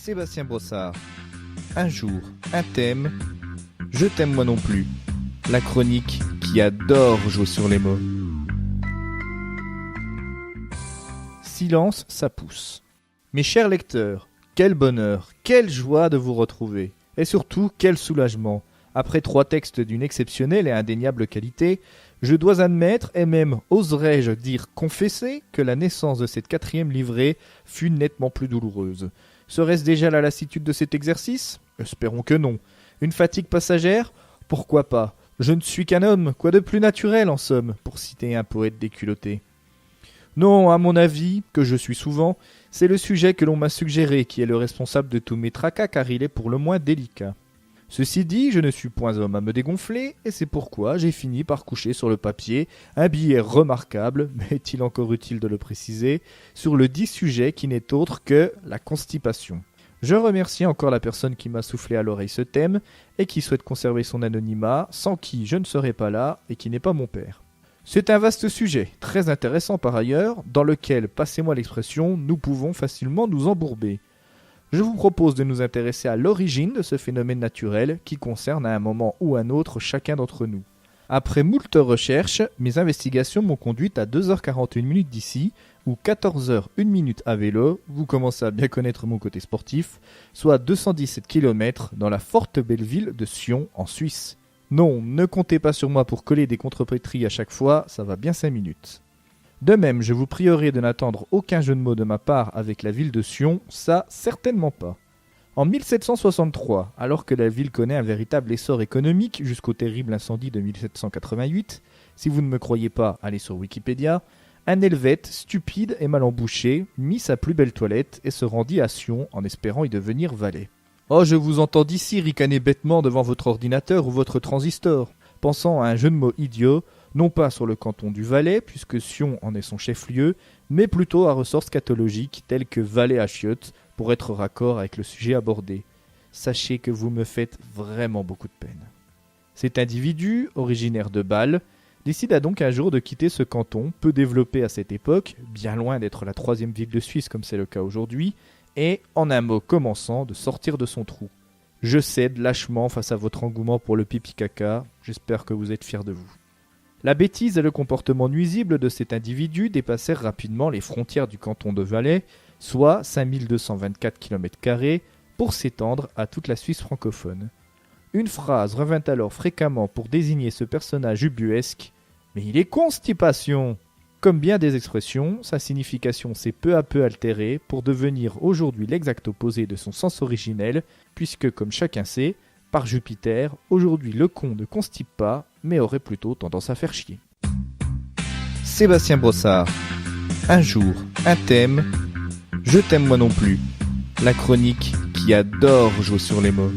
Sébastien Brossard. Un jour, un thème, je t'aime moi non plus. La chronique qui adore jouer sur les mots. Silence, ça pousse. Mes chers lecteurs, quel bonheur, quelle joie de vous retrouver. Et surtout, quel soulagement. Après 3 textes d'une exceptionnelle et indéniable qualité, je dois admettre, et même oserais-je dire confesser, que la naissance de cette 4e livrée fut nettement plus douloureuse. Serait-ce déjà la lassitude de cet exercice ? Espérons que non. Une fatigue passagère ? Pourquoi pas ? Je ne suis qu'un homme, quoi de plus naturel en somme, pour citer un poète déculotté. Non, à mon avis, que je suis souvent, c'est le sujet que l'on m'a suggéré qui est le responsable de tous mes tracas car il est pour le moins délicat. Ceci dit, je ne suis point homme à me dégonfler, et c'est pourquoi j'ai fini par coucher sur le papier un billet remarquable, mais est-il encore utile de le préciser, sur le dit sujet qui n'est autre que la constipation. Je remercie encore la personne qui m'a soufflé à l'oreille ce thème, et qui souhaite conserver son anonymat, sans qui je ne serais pas là, et qui n'est pas mon père. C'est un vaste sujet, très intéressant par ailleurs, dans lequel, passez-moi l'expression, nous pouvons facilement nous embourber. Je vous propose de nous intéresser à l'origine de ce phénomène naturel qui concerne à un moment ou un autre chacun d'entre nous. Après moult recherches, mes investigations m'ont conduite à 2h41 d'ici, ou 14h01 à vélo, vous commencez à bien connaître mon côté sportif, soit 217 km dans la forte belle ville de Sion en Suisse. Non, ne comptez pas sur moi pour coller des contrepétries à chaque fois, ça va bien 5 minutes. De même, je vous prierai de n'attendre aucun jeu de mots de ma part avec la ville de Sion, ça certainement pas. En 1763, alors que la ville connaît un véritable essor économique jusqu'au terrible incendie de 1788, si vous ne me croyez pas, allez sur Wikipédia, un Helvète, stupide et mal embouché, mit sa plus belle toilette et se rendit à Sion en espérant y devenir valet. Oh, je vous entends d'ici ricaner bêtement devant votre ordinateur ou votre transistor, pensant à un jeu de mots idiot, non pas sur le canton du Valais, puisque Sion en est son chef-lieu, mais plutôt à ressort scatologique tels que Valais à chiottes, pour être raccord avec le sujet abordé. Sachez que vous me faites vraiment beaucoup de peine. Cet individu, originaire de Bâle, décida donc un jour de quitter ce canton, peu développé à cette époque, bien loin d'être la 3e ville de Suisse comme c'est le cas aujourd'hui, et, en un mot commençant, de sortir de son trou. Je cède lâchement face à votre engouement pour le pipi-caca, j'espère que vous êtes fiers de vous. La bêtise et le comportement nuisible de cet individu dépassèrent rapidement les frontières du canton de Valais, soit 5224 km², pour s'étendre à toute la Suisse francophone. Une phrase revint alors fréquemment pour désigner ce personnage ubuesque, « Mais il est constipation !» Comme bien des expressions, sa signification s'est peu à peu altérée pour devenir aujourd'hui l'exact opposé de son sens originel, puisque, comme chacun sait, par Jupiter, aujourd'hui le con ne constipe pas, mais aurait plutôt tendance à faire chier. Sébastien Brossard. Un jour, un thème, je t'aime moi non plus. La chronique qui adore jouer sur les mots.